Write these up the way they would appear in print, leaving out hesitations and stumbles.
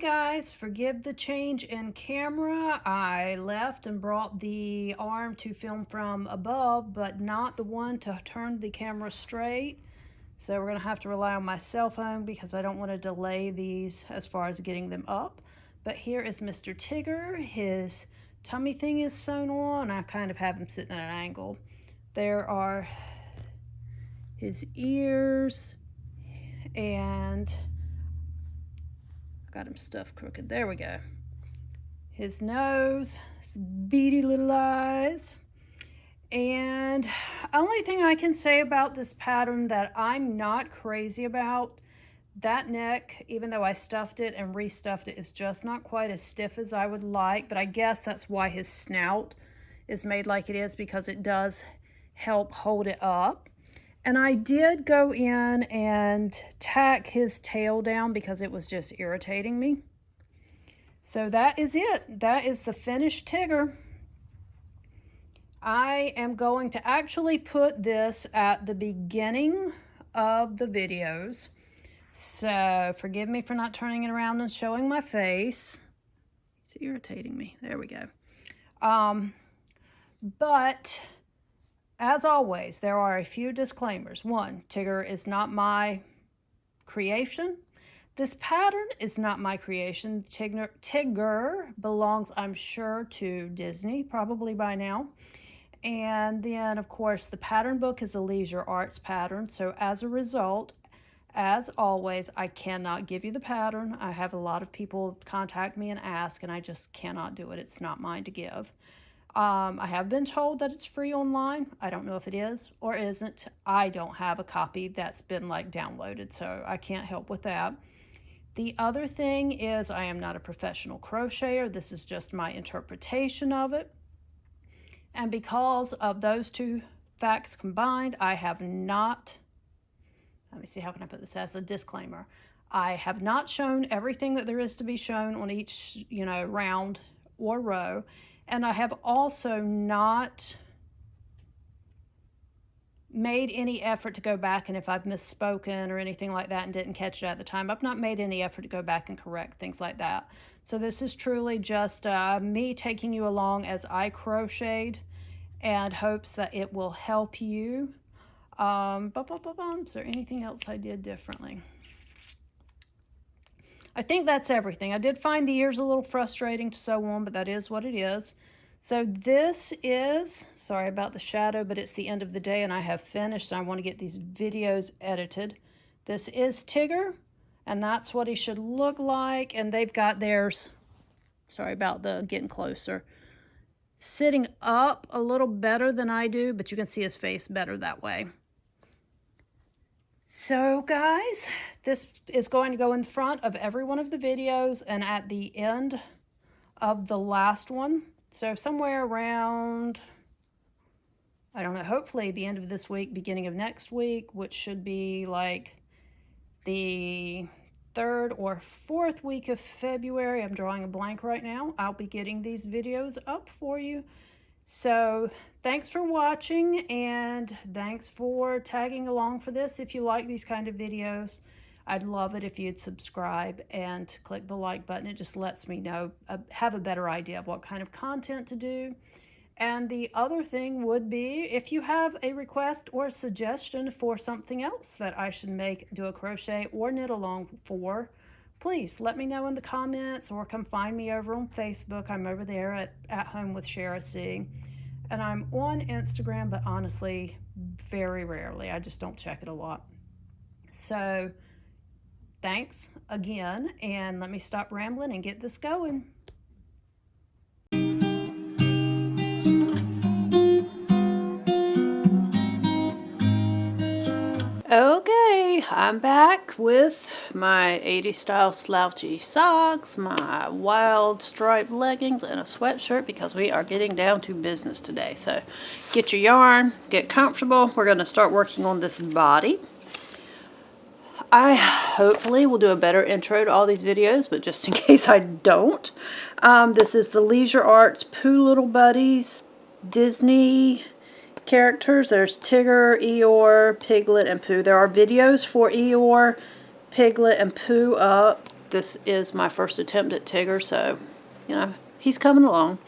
guys, forgive the change in camera. I left and brought the arm to film from above, but not the one to turn the camera straight. So we're gonna have to rely on my cell phone because I don't want to delay these as far as getting them up. But here is Mr. Tigger. His tummy thing is sewn on. I kind of have him sitting at an angle. There are his ears, and got him stuffed crooked. There we go. His nose, his beady little eyes. And only thing I can say about this pattern that I'm not crazy about, that neck, even though I stuffed it and restuffed it, is just not quite as stiff as I would like. But I guess that's why his snout is made like it is, because it does help hold it up. And I did go in and tack his tail down because it was just irritating me. So that is it. That is the finished Tigger. I am going to actually put this at the beginning of the videos. So forgive me for not turning it around and showing my face. It's irritating me. There we go. But as always, there are a few disclaimers. One, Tigger is not my creation. This pattern is not my creation. Tigger belongs, I'm sure, to Disney, probably by now. And then, of course, the pattern book is a leisure arts pattern. So as a result, as always, I cannot give you the pattern. I have a lot of people contact me and ask, and I just cannot do it. It's not mine to give. I have been told that it's free online. I don't know if it is or isn't. I don't have a copy that's been like downloaded, so I can't help with that. The other thing is I am not a professional crocheter. This is just my interpretation of it. And because of those two facts combined, I have not, let me see, how can I put this as a disclaimer? I have not shown everything that there is to be shown on each, round or row. And I have also not made any effort to go back, and if I've misspoken or anything like that and didn't catch it at the time, I've not made any effort to go back and correct things like that. So this is truly just me taking you along as I crocheted, and hopes that it will help you. Is there anything else I did differently? I think that's everything. I did find the ears a little frustrating to sew on, but that is what it is. So this is, sorry about the shadow, but it's the end of the day and I have finished, and I want to get these videos edited. This is Tigger, and that's what he should look like. And they've got theirs, sorry about the getting closer, sitting up a little better than I do, but you can see his face better that way. So guys, this is going to go in front of every one of the videos and at the end of the last one. So somewhere around, I don't know, hopefully the end of this week, beginning of next week, which should be like the 3rd or 4th week of February. I'm drawing a blank right now. I'll be getting these videos up for you. So thanks for watching, and thanks for tagging along for this. If you like these kind of videos, I'd love it if you'd subscribe and click the like button. It just lets me know, have a better idea of what kind of content to do. And the other thing would be, if you have a request or a suggestion for something else that I should do a crochet or knit along for, please let me know in the comments, or come find me over on Facebook. I'm over there at Home with Shara C. And I'm on Instagram, but honestly, very rarely. I just don't check it a lot. So thanks again, and let me stop rambling and get this going. Okay, I'm back with my 80s style slouchy socks, my wild striped leggings, and a sweatshirt, because we are getting down to business today. So get your yarn, get comfortable. We're going to start working on this body. I hopefully will do a better intro to all these videos, but just in case I don't, this is the Leisure Arts Pooh Little Buddies Disney characters. There's Tigger, Eeyore, Piglet, and Pooh. There are videos for Eeyore, Piglet, and Pooh up this is my first attempt at Tigger, so, you know, he's coming along.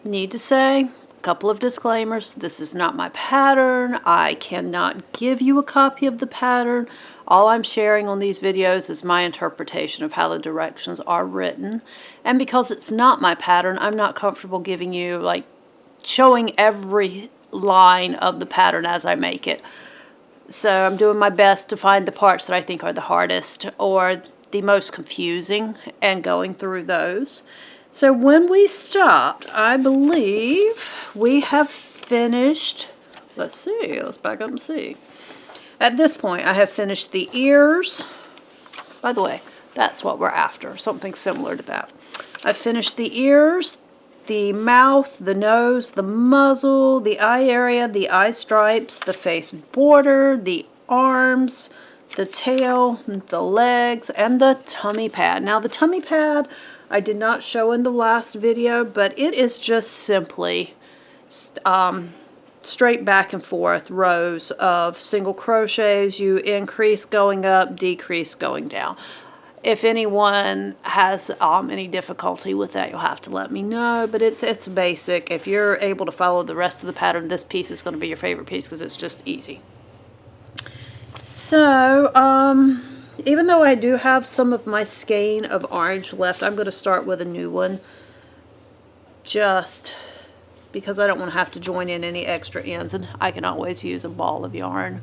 Need to say a couple of disclaimers. This is not my pattern. I cannot give you a copy of the pattern. All I'm sharing on these videos is my interpretation of how the directions are written. And because it's not my pattern, I'm not comfortable giving you, like, showing every line of the pattern as I make it. So I'm doing my best to find the parts that I think are the hardest or the most confusing and going through those. So when we stopped, I believe we have finished, let's see, let's back up and see. At this point, I have finished the ears. By the way, that's what we're after, something similar to that. I've finished the ears, the mouth, the nose, the muzzle, the eye area, the eye stripes, the face border, the arms, the tail, the legs, and the tummy pad. Now the tummy pad I did not show in the last video, but it is just simply straight back and forth rows of single crochets. You increase going up, decrease going down. If anyone has any difficulty with that, you'll have to let me know, but it's basic. If you're able to follow the rest of the pattern, this piece is going to be your favorite piece because it's just easy. So, even though I do have some of my skein of orange left, I'm going to start with a new one just because I don't want to have to join in any extra ends, and I can always use a ball of yarn.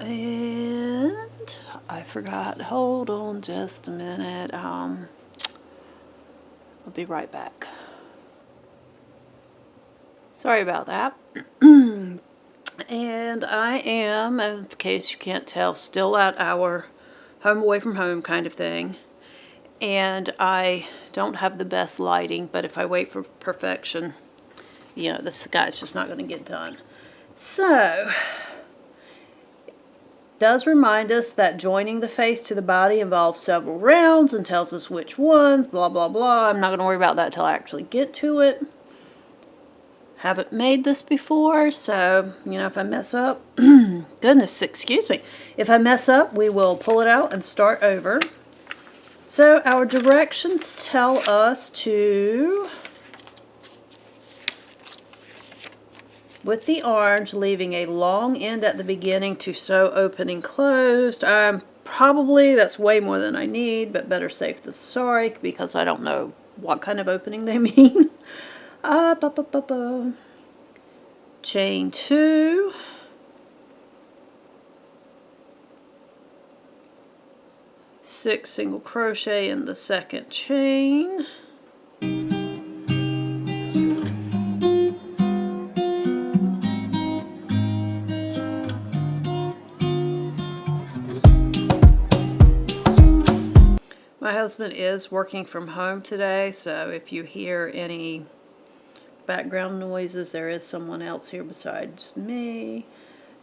And I forgot, hold on just a minute. I'll be right back. Sorry about that. And I am, in case you can't tell, still at our home away from home kind of thing. And I don't have the best lighting, but if I wait for perfection, you know, this guy's just not going to get done. So, it does remind us that joining the face to the body involves several rounds and tells us which ones, blah, blah, blah. I'm not going to worry about that until I actually get to it. Haven't made this before, so, you know, if I mess up, goodness, excuse me. If I mess up, we will pull it out and start over. So our directions tell us to, with the orange, leaving a long end at the beginning to sew opening closed. Probably, that's way more than I need, but better safe than sorry, because I don't know what kind of opening they mean. Chain 2, six single crochet in the second chain, my husband is working from home today, so if you hear any background noises, there is someone else here besides me. It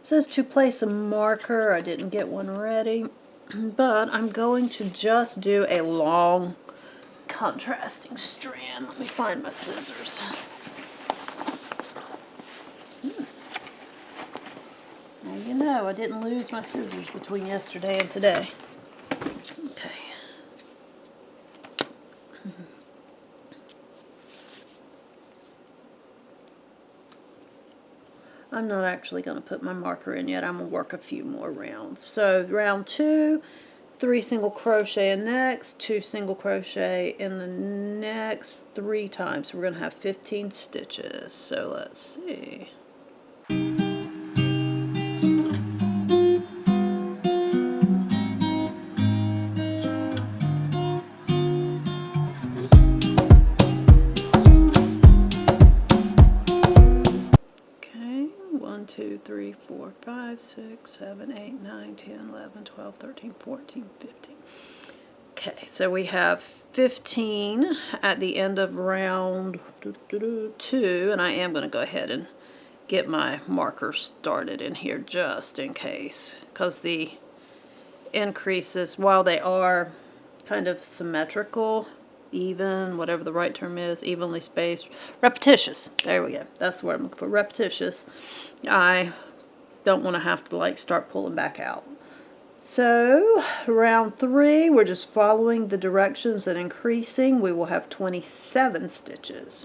says to place a marker. I didn't get one ready, but I'm going to just do a long contrasting strand. Let me find my scissors. Now, you know, I didn't lose my scissors between yesterday and today. Okay. I'm not actually going to put my marker in yet. I'm going to work a few more rounds. So round 2, 3 single crochet in next, 2 single crochet in the next 3 times. We're going to have 15 stitches. So let's see. One, 2, 3, 4, 5, 6, 7, 8, 9, 10, 11, 12, 13, 14, 15. Okay, so we have 15 at the end of round 2, and I am going to go ahead and get my marker started in here just in case, because the increases, while they are kind of symmetrical, even, whatever the right term is, evenly spaced, repetitious, there we go, that's the word I'm looking for, repetitious, I don't want to have to like start pulling back out. So round 3, we're just following the directions and increasing. We will have 27 stitches.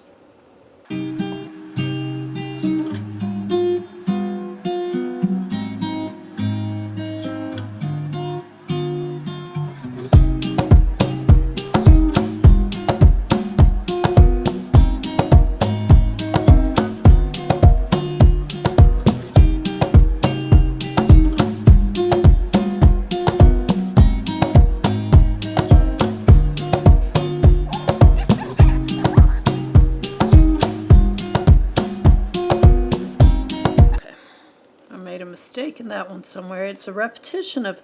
Mistake in that one somewhere. It's a repetition of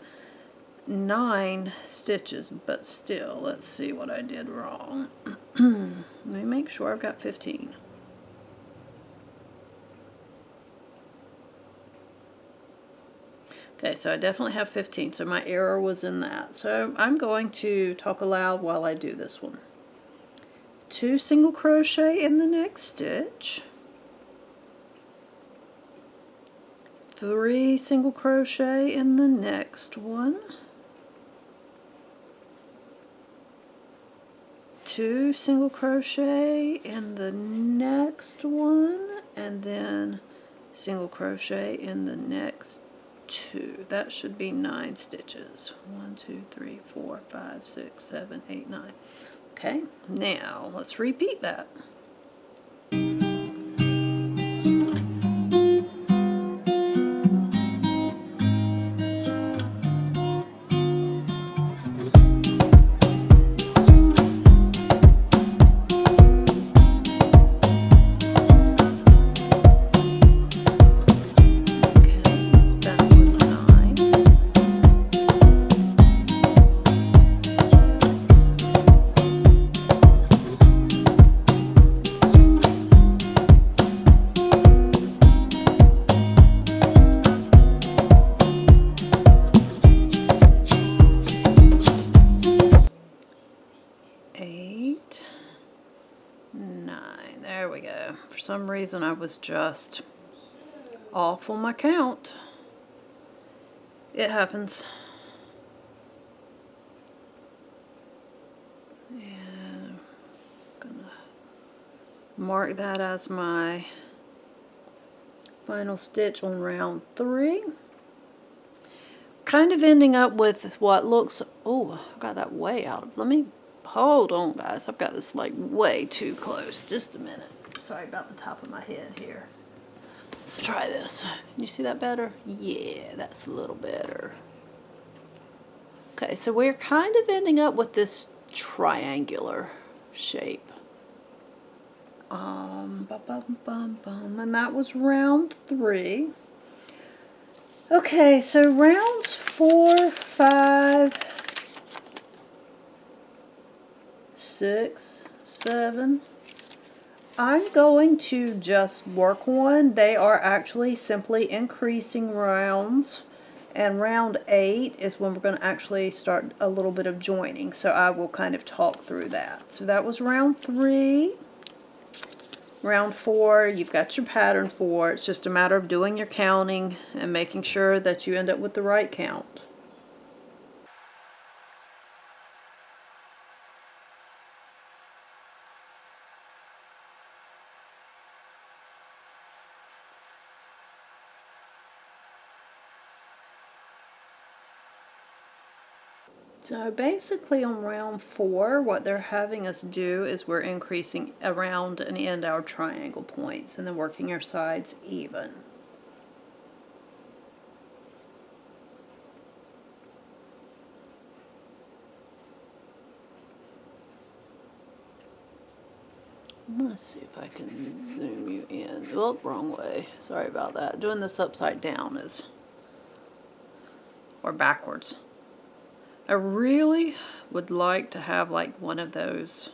9 stitches, but still, let's see what I did wrong. Let me make sure I've got 15. Okay, so I definitely have 15, so my error was in that. So I'm going to talk aloud while I do this one. 2 single crochet in the next stitch. 3 single crochet in the next one, 2 single crochet in the next one, and then single crochet in the next 2. That should be 9 stitches. 1, 2, 3, 4, 5, 6, 7, 8, 9. Okay, now let's repeat that. There we go. For some reason I was just off on my count. It happens. And I'm gonna mark that as my final stitch on round 3. Kind of ending up with what looks, oh, I got that way out of, let me, hold on guys, I've got this like way too close. Just a minute. Sorry about the top of my head here. Let's try this. Can you see that better? Yeah, that's a little better. Okay, so we're kind of ending up with this triangular shape. And that was round 3. Okay, so rounds 4, 5, 6, 7. I'm going to just work one. They are actually simply increasing rounds. And round 8 is when we're going to actually start a little bit of joining. So I will kind of talk through that. So that was round 3. Round 4, you've got your pattern for. It's just a matter of doing your counting and making sure that you end up with the right count. So basically on round 4, what they're having us do is we're increasing around and end our triangle points and then working our sides even. I'm going to see if I can zoom you in. Oh, wrong way. Sorry about that. Doing this upside down is, or backwards. I really would like to have like one of those,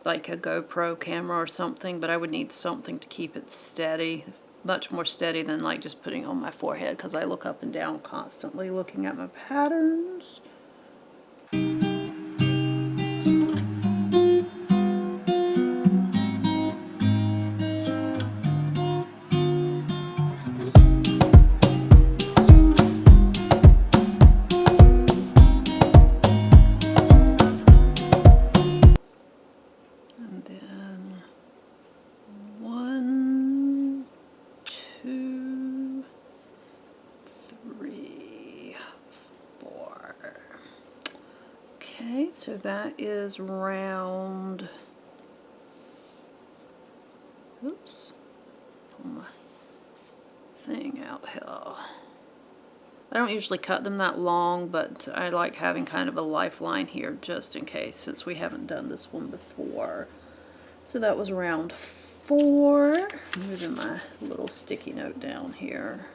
like a GoPro camera or something, but I would need something to keep it steady, much more steady than like just putting it on my forehead, because I look up and down constantly looking at my patterns. so that is round, oops, pull my thing out here. I don't usually cut them that long, but I like having kind of a lifeline here just in case, since we haven't done this one before. So that was round 4. Moving my little sticky note down here.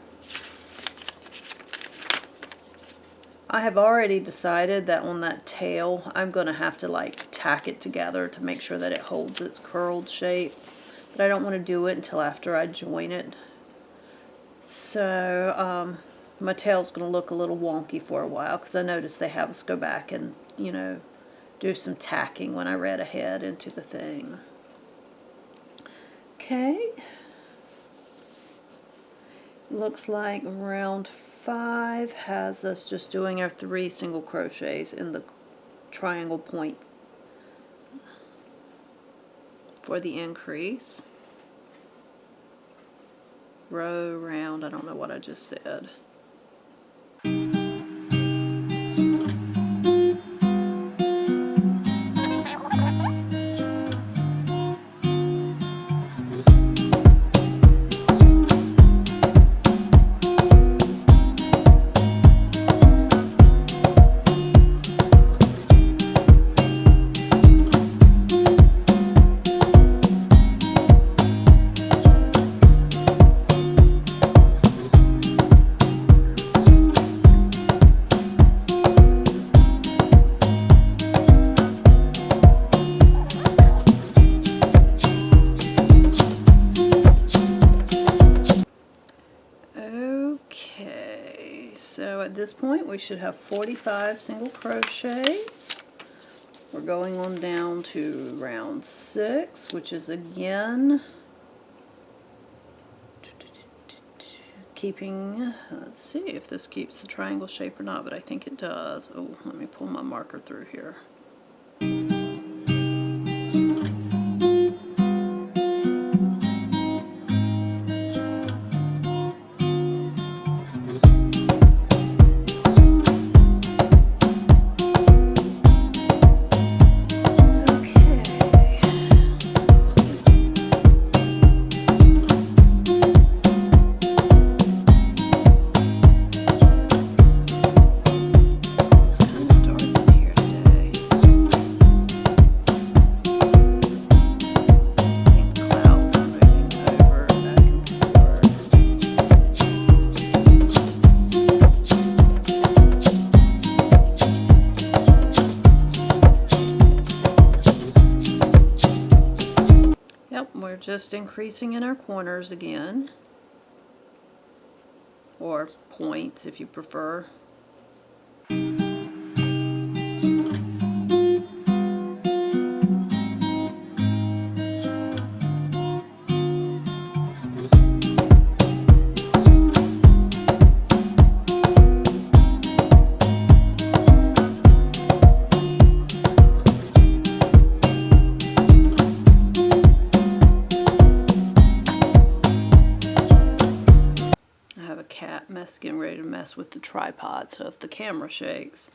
I have already decided that on that tail, I'm going to have to like tack it together to make sure that it holds its curled shape. But I don't want to do it until after I join it. So my tail's going to look a little wonky for a while, because I noticed they have us go back and, you know, do some tacking when I read ahead into the thing. Okay. Looks like round 5 has us just doing our 3 single crochets in the triangle point for the increase. Row, round, I don't know what I just said. So at this point we should have 45 single crochets. We're going on down to round 6, which is again keeping, let's see if this keeps the triangle shape or not, but I think it does. Oh, let me pull my marker through here. We're just increasing in our corners again, or points if you prefer. Getting ready to mess with the tripod, so if the camera shakes,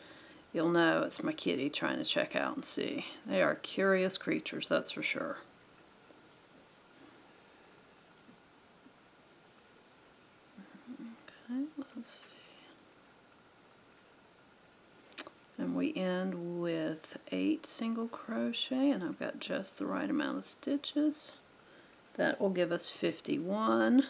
you'll know it's my kitty trying to check out and see. They are curious creatures, that's for sure. Okay, let's see. And we end with 8 single crochet, and I've got just the right amount of stitches. That will give us 51.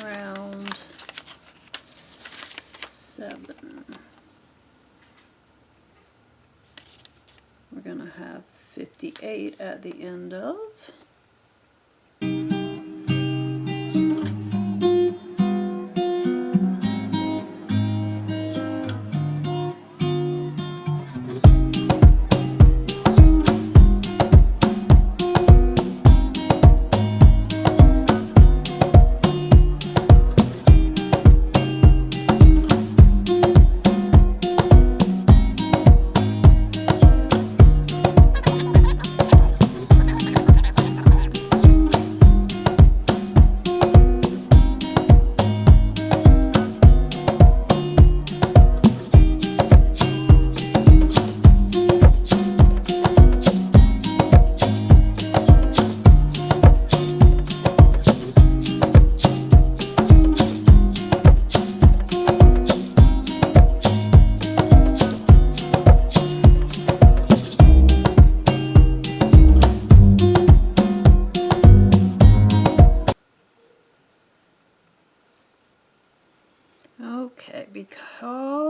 Round 7. We're going to have 58 at the end of.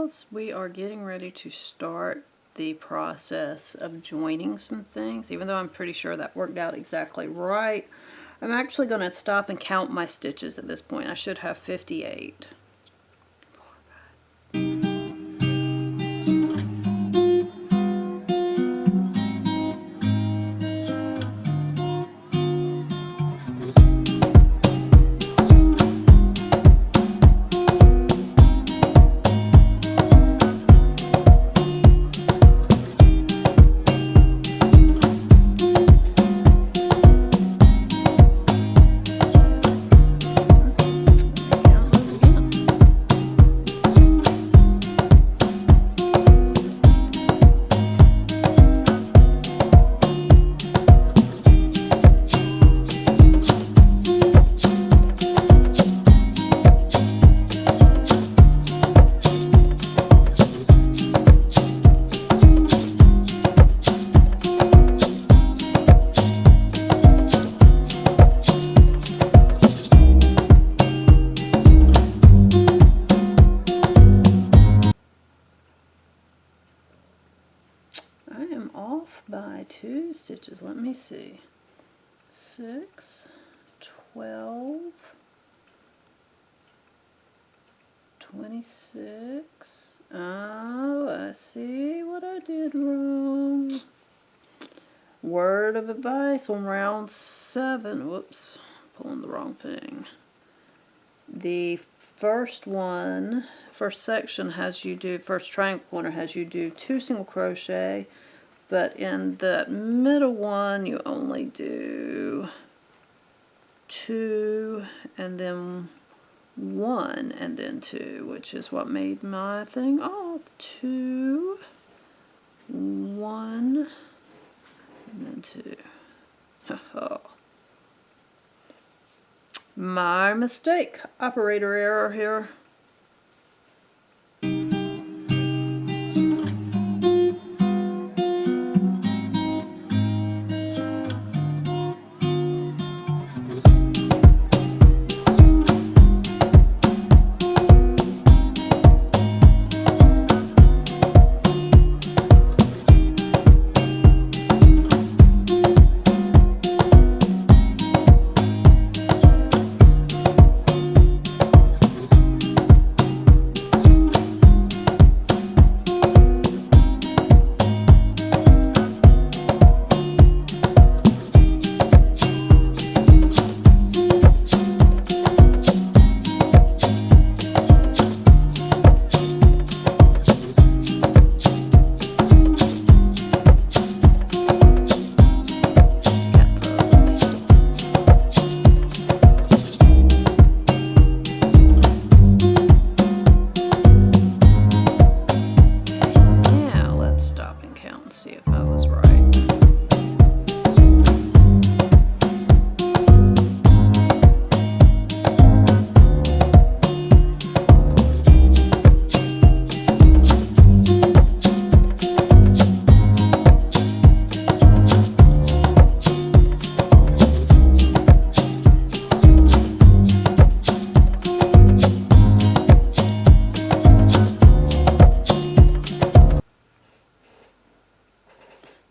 because we are getting ready to start the process of joining some things, even though I'm pretty sure that worked out exactly right, I'm actually going to stop and count my stitches at this point. I should have 58. By 2 stitches. Let me see. 6, 12, 26. Oh, I see what I did wrong. Word of advice on round 7. Whoops, pulling the wrong thing. The first one, first section has you do, first triangle corner has you do 2 single crochet. But in the middle one, you only do 2 and then 1 and then 2, which is what made my thing off. 2, 1, and then 2. My mistake. Operator error here.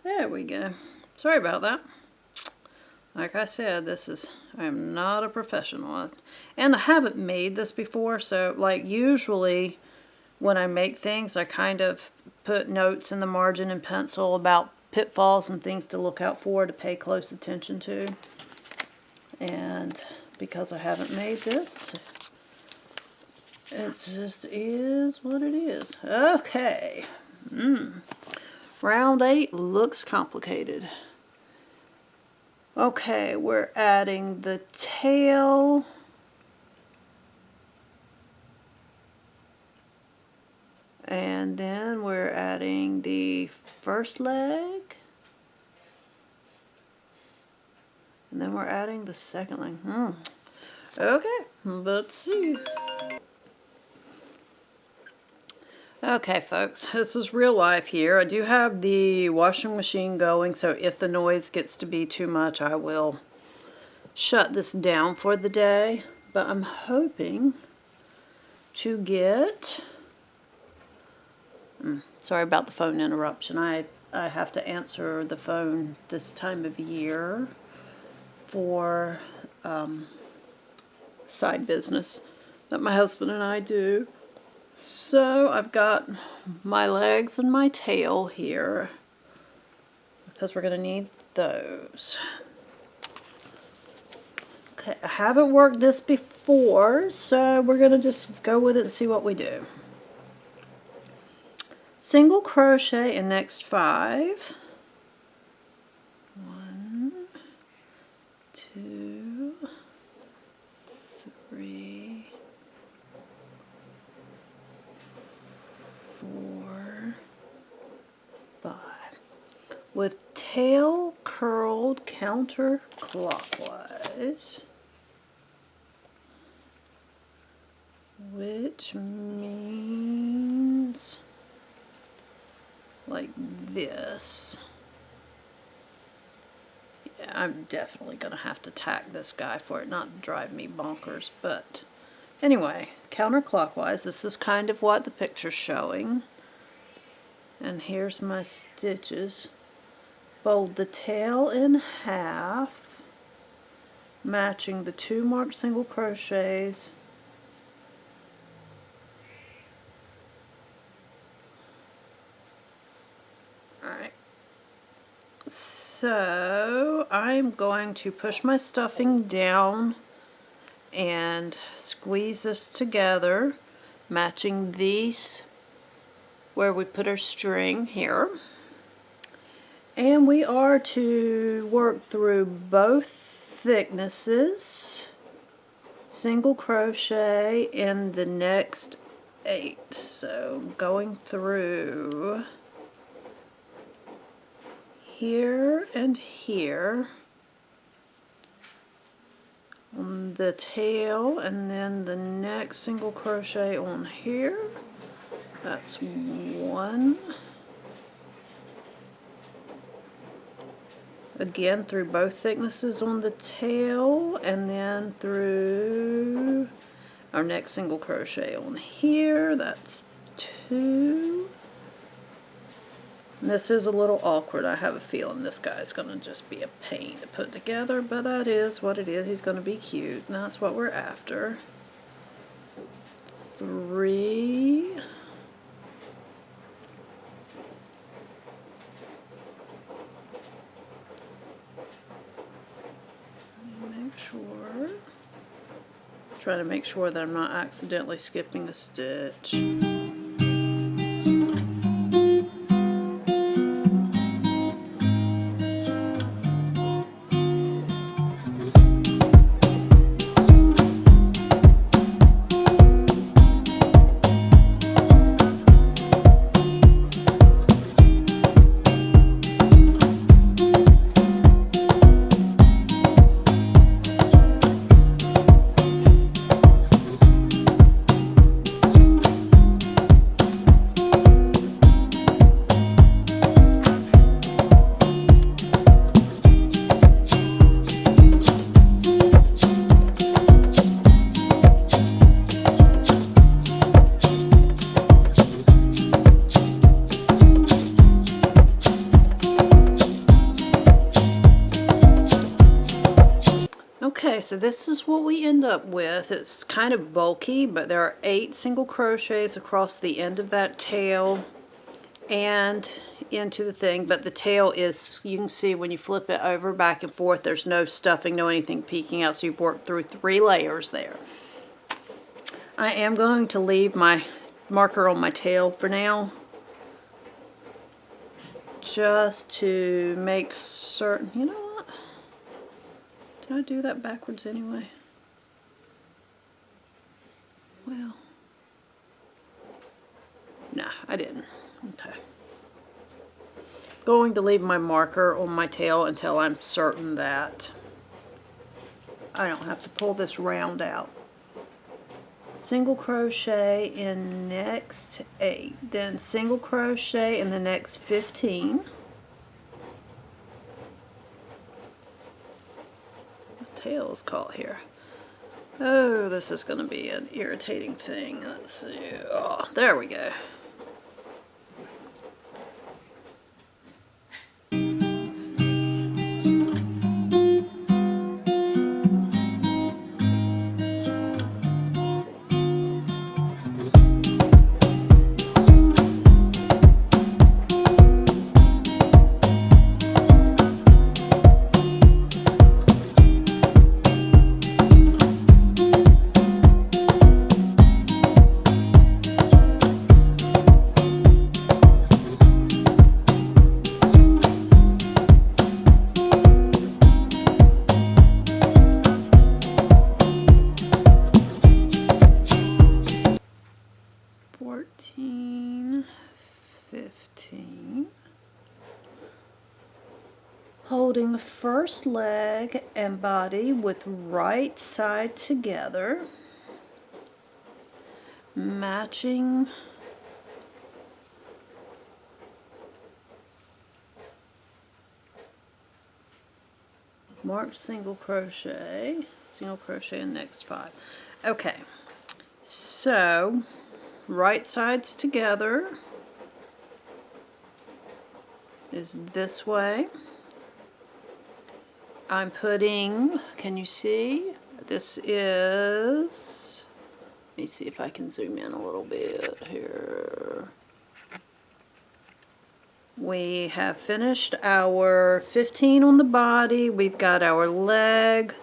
There we go. Sorry about that. Like I said, I am not a professional. And I haven't made this before, so like usually when I make things, I kind of put notes in the margin in pencil about pitfalls and things to look out for, to pay close attention to. And because I haven't made this, it just is what it is. Okay. Round 8 looks complicated. Okay, we're adding the tail. And then we're adding the first leg. And then we're adding the second leg. Okay, let's see. Okay, folks, this is real life here. I do have the washing machine going, so if the noise gets to be too much, I will shut this down for the day. But I'm hoping to get Sorry about the phone interruption. I have to answer the phone this time of year for side business that my husband and I do. So I've got my legs and my tail here because we're going to need those. Okay, I haven't worked this before, so we're going to just go with it and see what we do. Single crochet in next 5. 1, 2, 3, 4, 5. With tail curled counterclockwise, which means like this. Yeah, I'm definitely going to have to tack this guy for it not to drive me bonkers, but anyway, counterclockwise. This is kind of what the picture's showing. And here's my stitches. Fold the tail in half, matching the 2 marked single crochets. Alright, so I'm going to push my stuffing down and squeeze this together, matching these where we put our string here. And we are to work through both thicknesses, single crochet in the next 8. So going through here and here on the tail, and then the next single crochet on here. That's 1. Again through both thicknesses on the tail, and then through our next single crochet on here. That's 2. And this is a little awkward. I have a feeling this guy's going to just be a pain to put together, but that is what it is. He's going to be cute, and that's what we're after. 3. Try to make sure that I'm not accidentally skipping a stitch. Okay, so this is what we end up with. It's kind of bulky, but there are 8 single crochets across the end of that tail and into the thing, but the tail is, you can see when you flip it over back and forth, there's no stuffing, no anything peeking out, so you've worked through 3 layers there. I am going to leave my marker on my tail for now, just to make certain. You know what? Did I do that backwards anyway? Well, no, I didn't. Okay. Going to leave my marker on my tail until I'm certain that I don't have to pull this round out. Single crochet in next 8, then single crochet in the next 15. The tail is caught here. Oh, this is going to be an irritating thing. Let's see. Oh, there we go. Holding the first leg and body with right side together, matching mark single crochet in next 5. Okay, so right sides together is this way. I'm putting, can you see? This is, let me see if I can zoom in a little bit here. We have finished our 15 on the body. We've got our leg,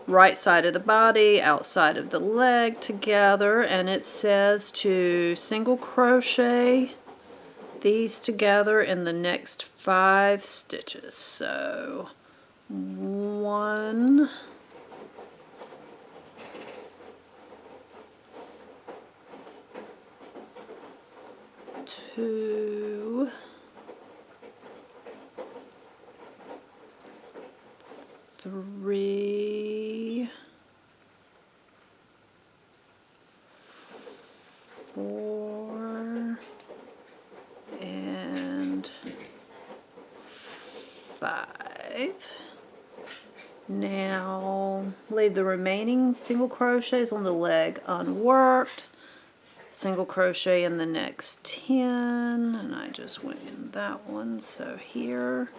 right side of the body, outside of the leg together, and it says to single crochet these together in the next 5 stitches. So 1, 2, 3, 4, and 5. Now leave the remaining single crochets on the leg unworked. Single crochet in the next 10, and I just went in that one, so here.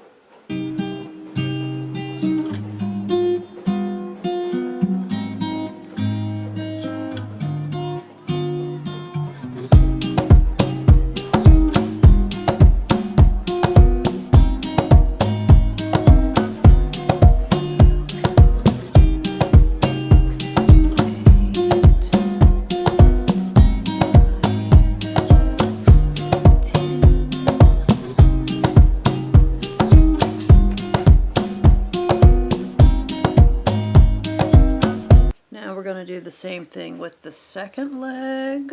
Now we're going to do the same thing with the second leg.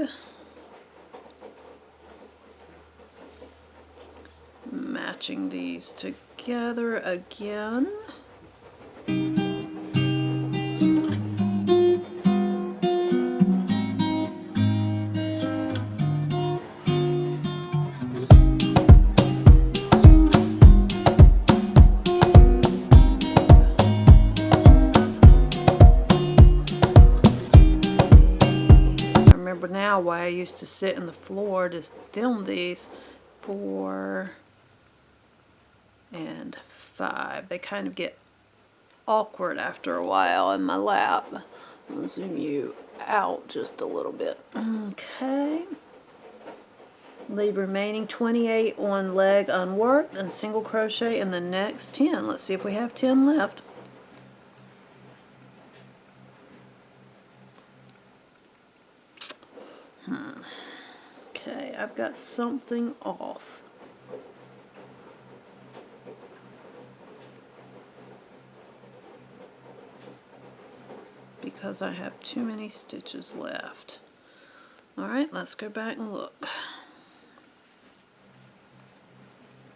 Matching these together again. Now why I used to sit in the floor to film these. 4 and 5. They kind of get awkward after a while in my lap. I'm going to zoom you out just a little bit. Okay. Leave remaining 28 on leg unworked and single crochet in the next 10. Let's see if we have 10 left. Okay, I've got something off. Because I have too many stitches left. Alright, let's go back and look.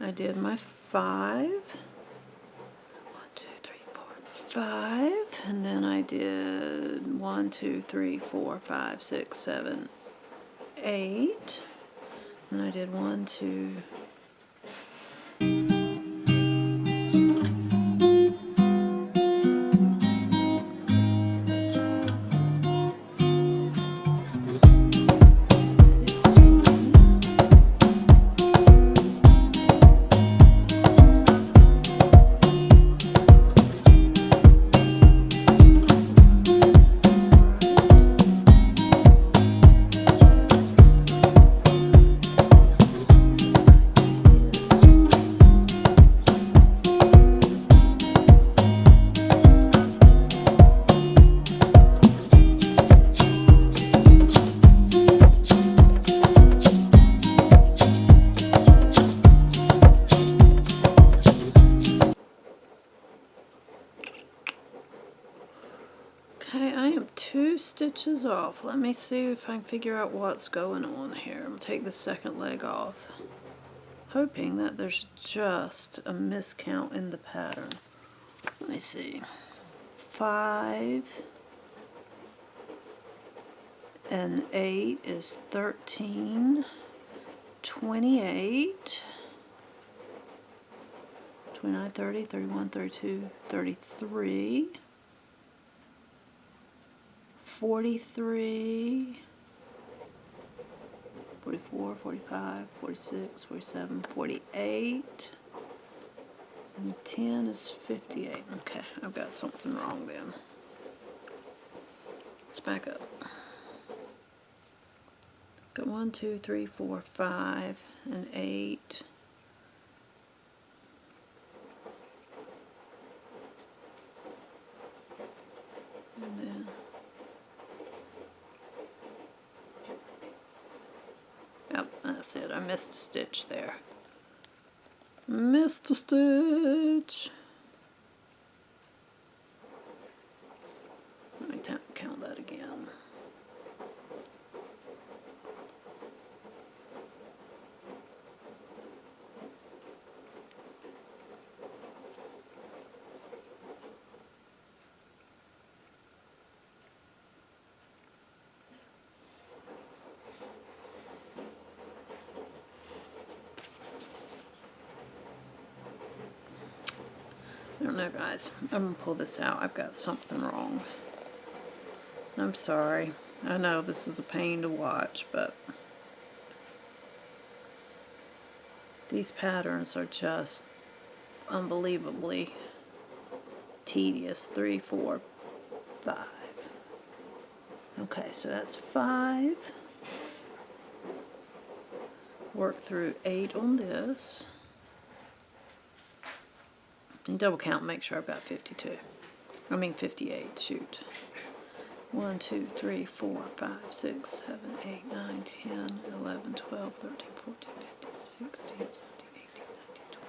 I did my 5. 1, 2, 3, 4, 5. And then I did 1, 2, 3, 4, 5, 6, 7, 8. And I did 1, 2, okay, I am 2 stitches off. Let me see if I can figure out what's going on here. I'm going to take the second leg off. hoping that there's just a miscount in the pattern. Let me see. 5 and 8 is 13, 28, 29, 30, 31, 32, 33, 43, 44, 45, 46, 47, 48, and 10 is 58. Okay, I've got something wrong then. Let's back up. Got 1, 2, 3, 4, 5, and 8. And then yep, that's it. I missed a stitch there. Missed a stitch. Let me count that again. I don't know, guys. I'm going to pull this out. I've got something wrong. I'm sorry. I know this is a pain to watch, but these patterns are just unbelievably tedious. 3, 4, 5. Okay, so that's 5. Work through 8 on this. And double count, make sure I've got 52. I mean 58, shoot. 1, 2, 3, 4, 5, 6, 7, 8, 9, 10, 11, 12, 13, 14, 15, 16, 17, 18, 19, 20.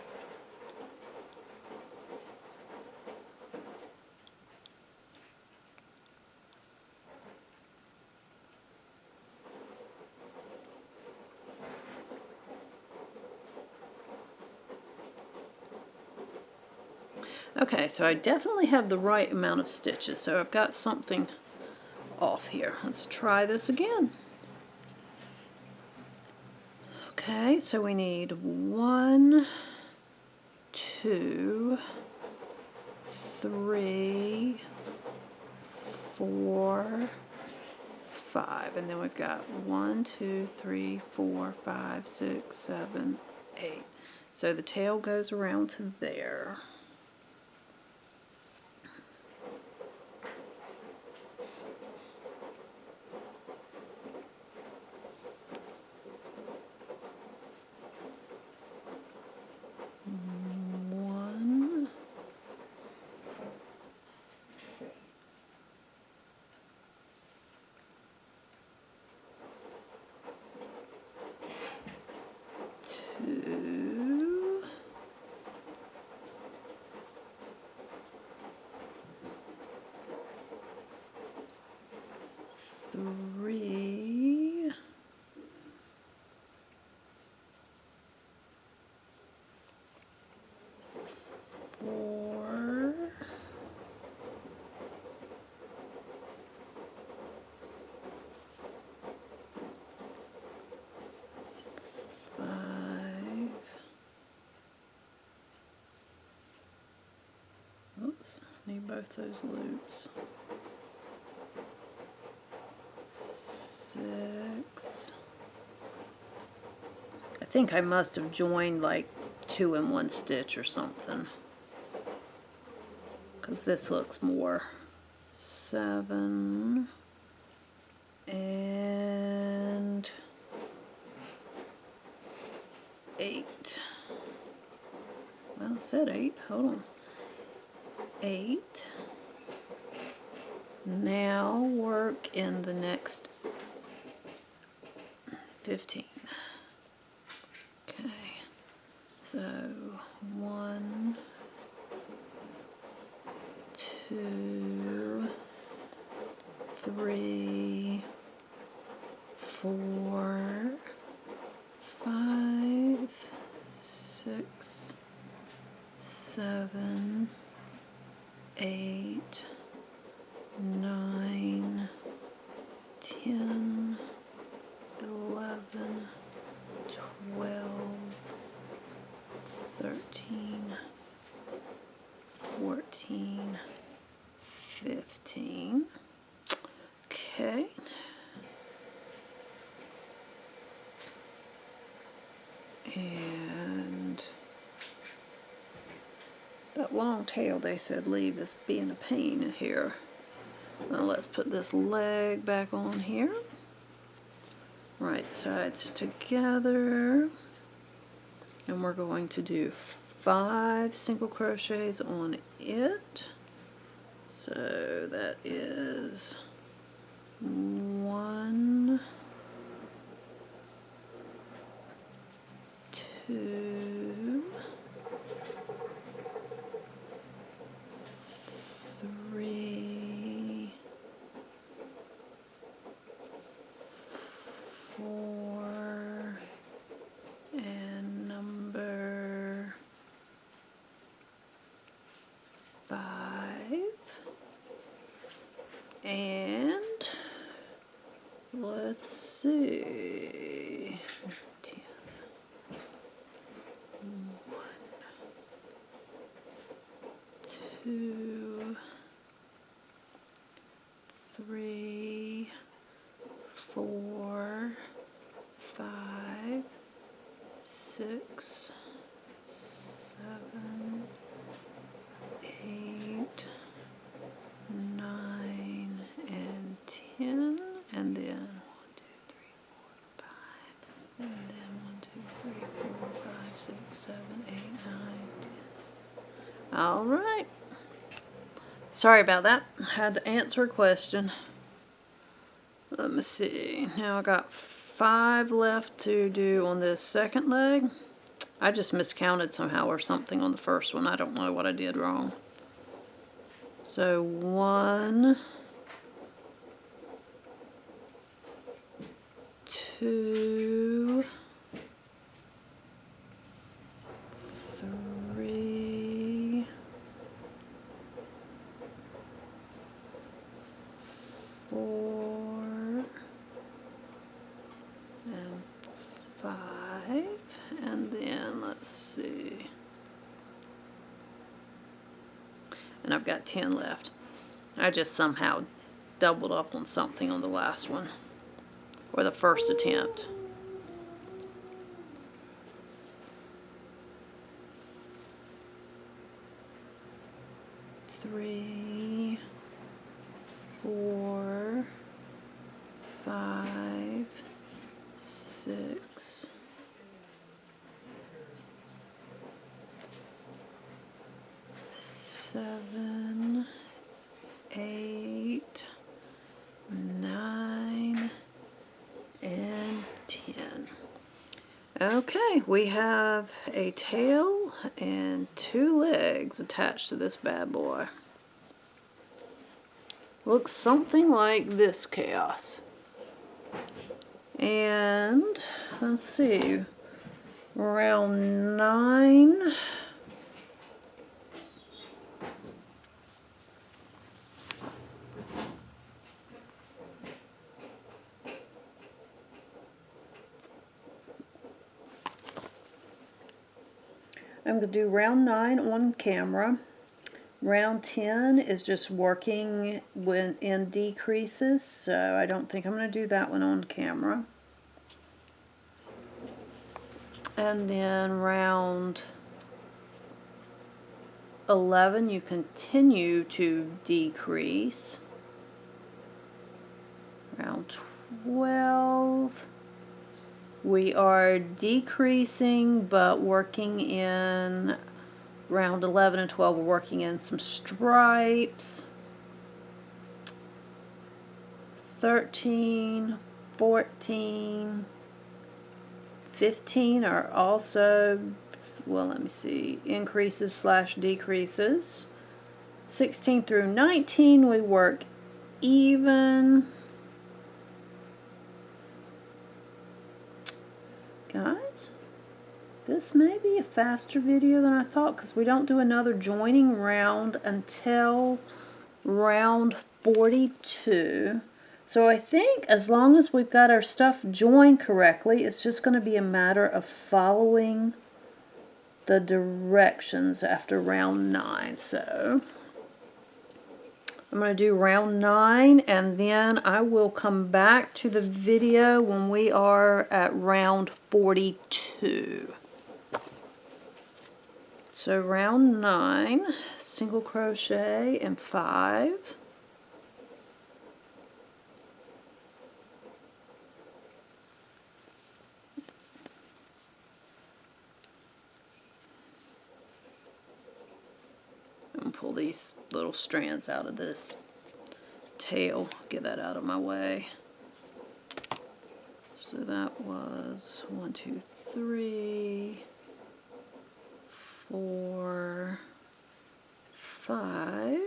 Okay, so I definitely have the right amount of stitches, so I've got something off here. Let's try this again. Okay, so we need 1, 2, 3, 4, 5, and then we've got 1, 2, 3, 4, 5, 6, 7, 8. So the tail goes around to there. Three, 4, 5. Oops, need both those loops. 6. I think I must have joined like 2 in 1 stitch or something, because this looks more. 7 and 8. Well, it said 8. Hold on. 8. Now work in the next 15. Okay, so 1, 2, 3, 4, 5, 7, 8, 9, 10, 11, 12, 13, 14, 15. Okay. And that long tail they said leave is being a pain in here. Now let's put this leg back on here. Right sides together. And we're going to do 5 single crochets on it. So that is 1, 2, 3, 4, and number 5, and let's see, 10, 1, 2, 3, 4, 5, 6, 7, 8, 9, and 10, and then 1, 2, 3, 4, 5, and then 1, 2, 3, 4, 5, 6, 7, 8, 9, 10. All right. Sorry about that. I had to answer a question. Let me see. Now I got 5 left to do on this second leg. I just miscounted somehow or something on the first one. I don't know what I did wrong. So 1, 2, 3, 4, and 5, and then let's see, and I've got 10 left. I just somehow doubled up on something on the last one, or the first attempt. Three, 4, 5, 6, 7, 8, 9, and 10. Okay, we have a tail and 2 legs attached to this bad boy. Looks something like this chaos. And let's see, round 9. I'm going to do round 9 on camera. Round 10 is just working in decreases, so I don't think I'm going to do that one on camera. And then round 11 you continue to decrease. Round 12 we are decreasing but working in. Round 11 and 12 we're working in some stripes. 13, 14, 15 are also, well, let me see, increases slash decreases. 16 through 19 we work even. Guys, This may be a faster video than I thought because we don't do another joining round until round 42. So I think as long as we've got our stuff joined correctly, it's just going to be a matter of following the directions after round 9. So I'm going to do round 9, and then I will come back to the video when we are at round 42. So round 9, single crochet in 5. And pull these little strands out of this tail, get that out of my way. So that was 1, 2, 3, 4, 5,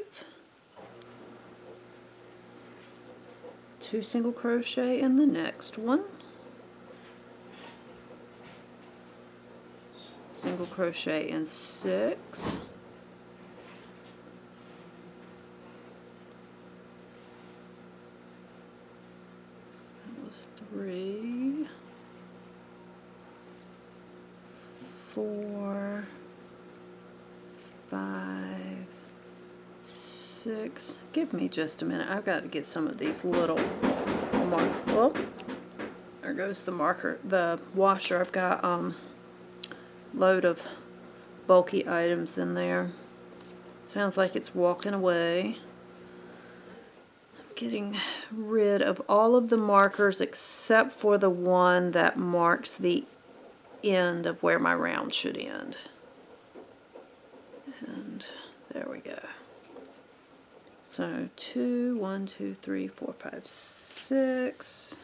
2 single crochet in the next one, single crochet in 6, that was 3, 4, 5, 6. Give me just a minute. I've got to get some of these little markers. Oh, there goes the marker, the washer. I've got load of bulky items in there. Sounds like it's walking away. I'm getting rid of all of the markers except for the one that marks the end of where my round should end. And there we go. So 2, 1, 2, 3, 4, 5, 6.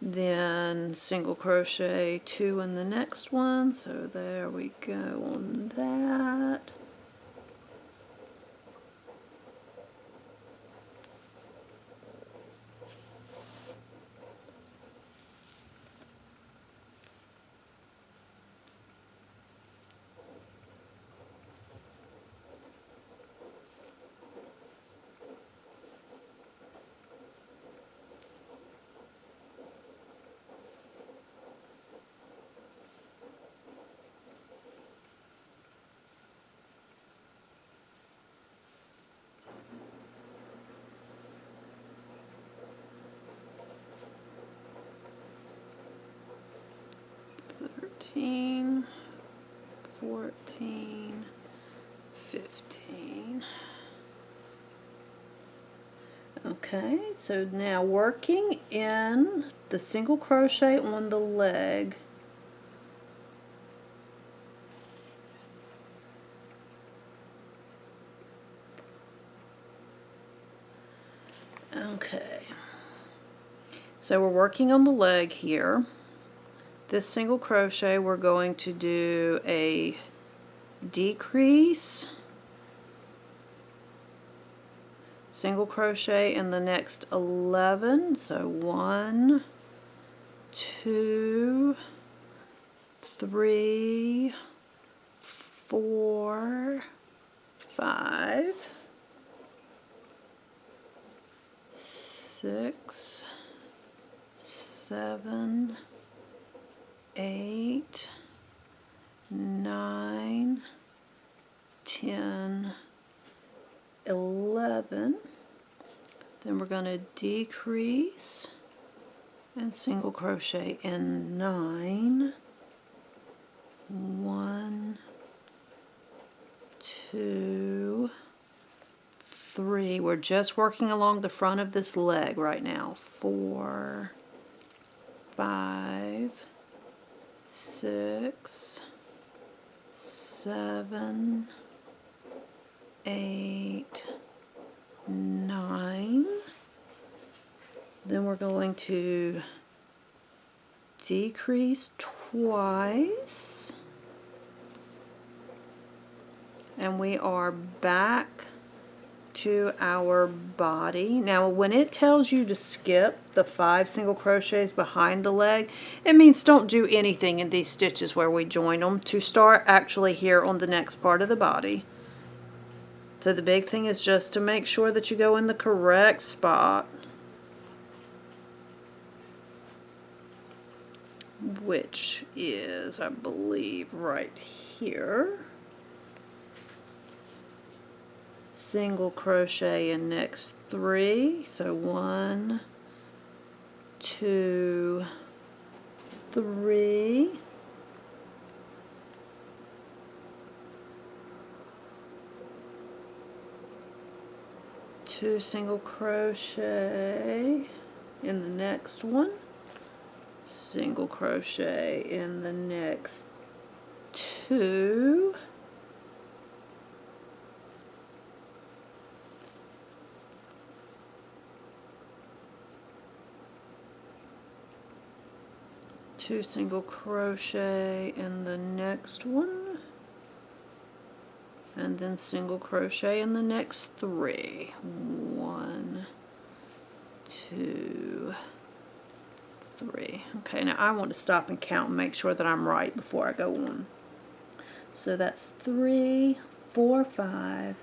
Then single crochet 2 in the next one. So there we go on that. Thirteen, 14, 15. Okay, so now working in the single crochet on the leg. Okay, so we're working on the leg here. This single crochet, we're going to do a decrease, single crochet in the next 11. So 1, 2, 3, 4, 5, 6, 7, 8, 9, 10, 11. Then we're going to decrease and single crochet in 9. 1, 2, 3. We're just working along the front of this leg right now. 4, 5, 6, 7, 8, 9. Then we're going to decrease twice, and we are back to our body. Now when it tells you to skip the 5 single crochets behind the leg, it means don't do anything in these stitches where we join them to start actually here on the next part of the body. So the big thing is just to make sure that you go in the correct spot, which is, I believe, right here. Single crochet in next 3, so 1, 2, 3, two single crochet in the next one, single crochet in the next 2, two single crochet in the next one, and then single crochet in the next 3. 1, 2, 3. Okay, now I want to stop and count and make sure that I'm right before I go on. So that's 3, 4, 5,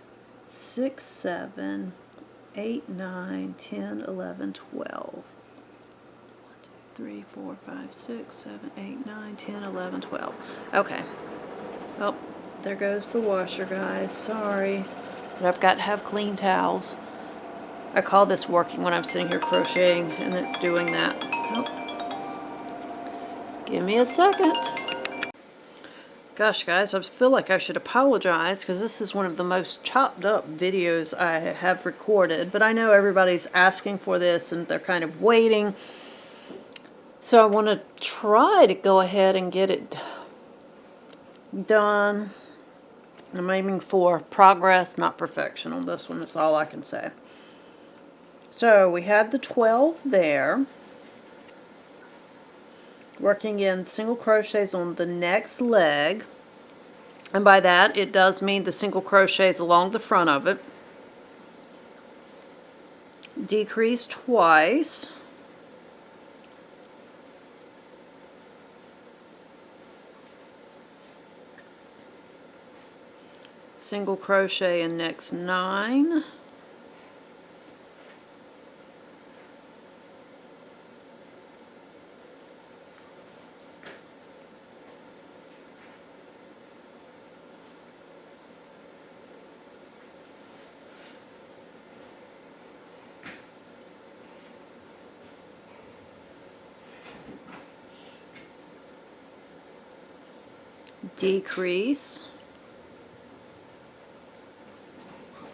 6, 7, 8, 9, 10, 11, 12. 3, 4, 5, 6, 7, 8, 9, 10, 11, 12. Okay. Well, there goes the washer, guys. Sorry. But I've got to have clean towels. I call this working when I'm sitting here crocheting, and it's doing that. Oh. Give me a second. Gosh, guys, I feel like I should apologize because this is one of the most chopped up videos I have recorded. But I know everybody's asking for this, and they're kind of waiting. So I want to try to go ahead and get it done. I'm aiming for progress, not perfection on this one. That's all I can say. So we had the 12 there. Working in single crochets on the next leg. And by that, it does mean the single crochets along the front of it. Decrease twice. Single crochet in next 9. Decrease.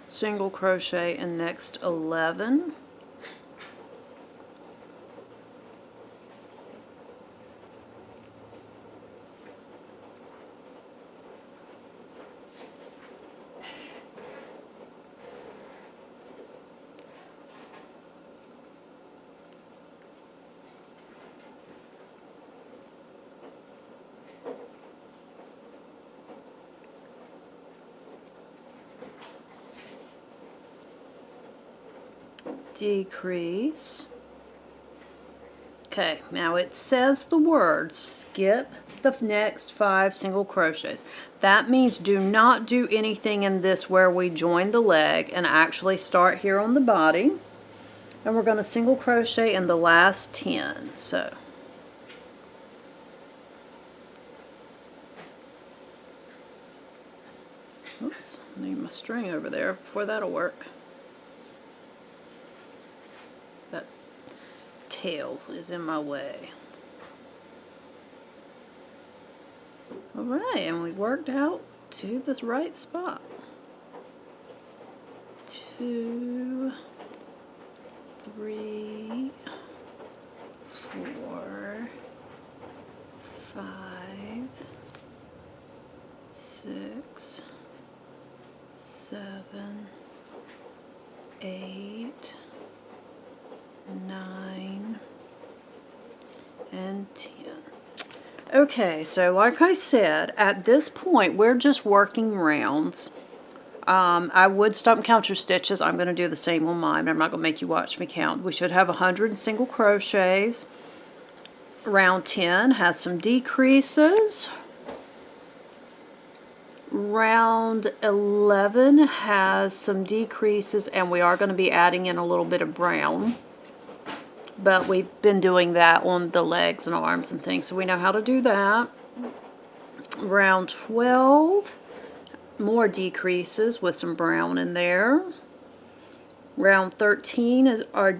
Single crochet in next 11. Decrease. Okay, now it says the word skip the next 5 single crochets. That means do not do anything in this where we join the leg and actually start here on the body. And we're going to single crochet in the last 10. So oops, I need my string over there before that'll work. That tail is in my way. Alright, and we worked out to this right spot. 2, 3, 4, 5, 6, 7, 8, 9, and 10. Okay, so like I said, at this point we're just working rounds I would stop and count your stitches. I'm going to do the same on mine. I'm not going to make you watch me count. We should have 100 single crochets. Round 10 has some decreases. Round 11 has some decreases, and we are going to be adding in a little bit of brown. But we've been doing that on the legs and arms and things, so we know how to do that. Round 12, more decreases with some brown in there. Round 13 is our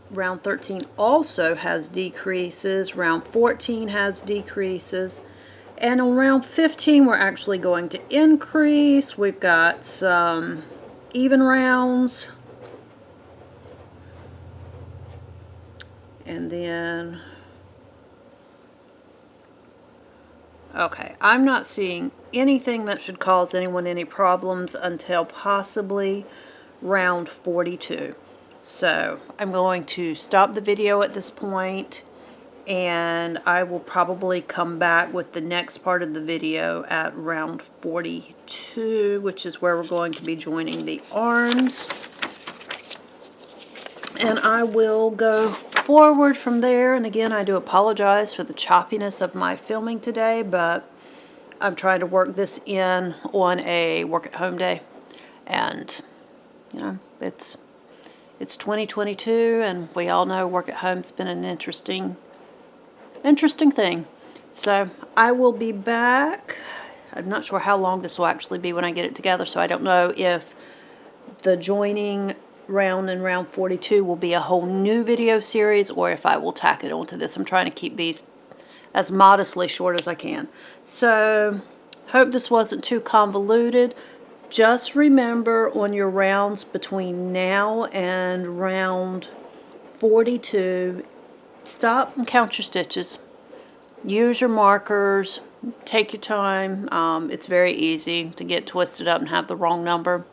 round 13 also has decreases. Round 14 has decreases. And on round 15, we're actually going to increase. We've got some even rounds. And then, okay, I'm not seeing anything that should cause anyone any problems until possibly round 42. So I'm going to stop the video at this point, and I will probably come back with the next part of the video at round 42, which is where we're going to be joining the arms. And I will go forward from there. And again, I do apologize for the choppiness of my filming today, but I'm trying to work this in on a work at home day. And, you know, it's 2022, and we all know work at home's been an interesting thing. So I will be back. I'm not sure how long this will actually be when I get it together, so I don't know if the joining round and round 42 will be a whole new video series, or if I will tack it onto this. I'm trying to keep these as modestly short as I can. So hope this wasn't too convoluted. Just remember on your rounds between now and round 42, stop and count your stitches. Use your markers. Take your time. It's very easy to get twisted up and have the wrong number.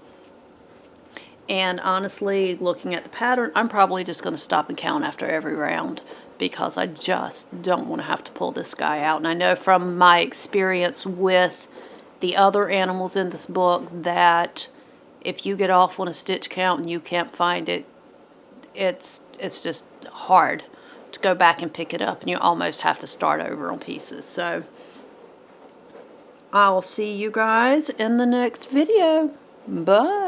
And honestly, looking at the pattern, I'm probably just going to stop and count after every round, because I just don't want to have to pull this guy out. And I know from my experience with the other animals in this book that if you get off on a stitch count and you can't find it, it's just hard to go back and pick it up, and you almost have to start over on pieces. So I'll see you guys in the next video. Bye.